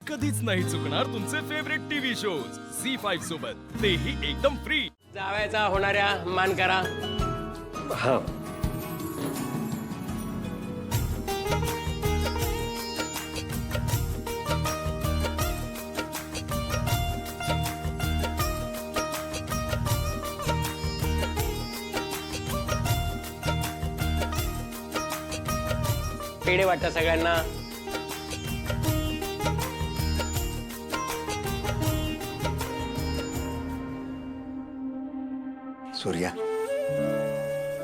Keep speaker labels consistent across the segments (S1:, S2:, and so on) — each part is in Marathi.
S1: कधीच नाही चुकणार तुमचे फेवरेट टीव्ही शोज झी5 सोबत, तेही एकदम फ्री.
S2: जावयाचा होणाऱ्या मान करा.
S3: हा.
S2: पेढे वाटतं सगळ्यांना.
S4: सूर्या,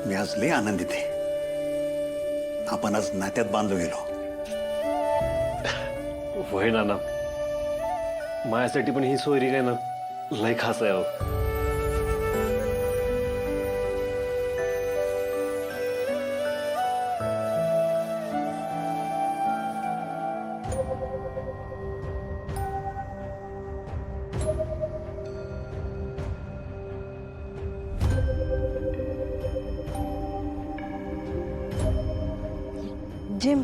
S4: मी आज लय आनंदित आहे. आपण आज नात्यात बांधलो गेलो.
S3: होय नाना, माझ्यासाठी पण ही सोयरी काय ना लय खास आहे अहो.
S5: Gym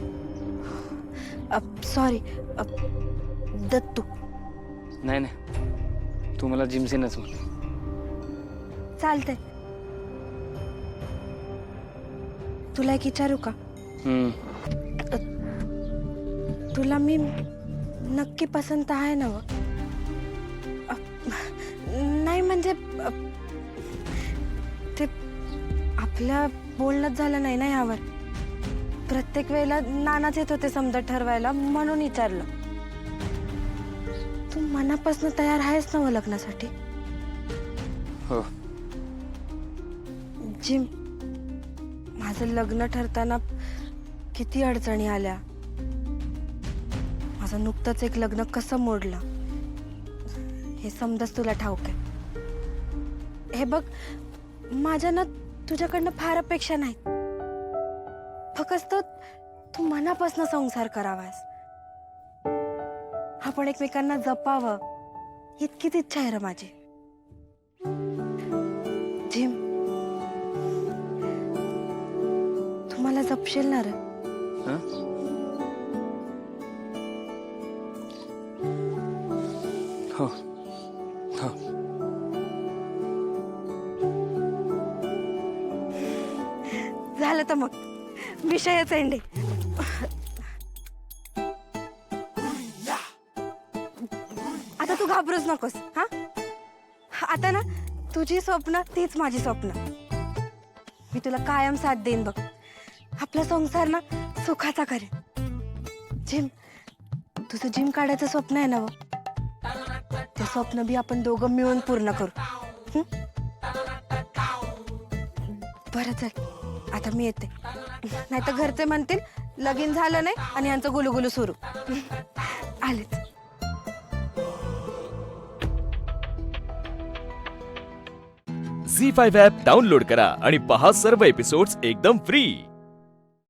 S5: sorry Dattu.
S6: नाही नाही, तू मला जिमसेनच म्हण.
S5: चालतंय. तुला एक विचारू का? तुला मी नक्की पसंत आहे ना? नाही म्हणजे ते आपल्या बोलणंच झालं नाही ना यावर. प्रत्येक वेळेला नानाच येत होते समजा ठरवायला, म्हणून विचारलं. तू मनापासून तयार आहेस ना व लग्नासाठी?
S6: हो.
S5: जिम, माझं लग्न ठरताना किती अडचणी आल्या. माझं नुकतंच एक लग्न कसं मोडलं हे समजाच तुला ठाऊक आहे. हे बघ, माझ्या ना तुझ्याकडनं फार अपेक्षा नाही. फक्त तू मनापासून संसार करावास, आपण एकमेकांना जपावं, इतकीच इच्छा आहे रे माझी. जिम, तू मला जपशील ना रे?
S6: हो हो.
S5: झालं तर मग विषयच एंडिंग. आता तू घाबरूच नकोस. हा, आता ना तुझी स्वप्न तीच माझी स्वप्न. मी तुला कायम साथ देईन बघ. आपला संसार ना सुखाचा करेन. जिम, तुझं जिम काढायचं स्वप्न आहे ना? ते स्वप्न बी आपण दोघं मिळून पूर्ण करू. बरं चल, आता मी येते. नाही तर घरचे म्हणतील लगीन झालं नाही आणि यांचं गुलुगुलू सुरू. आलेच.
S1: झी5 ॲप डाउनलोड करा आणि पहा सर्व एपिसोड्स एकदम फ्री.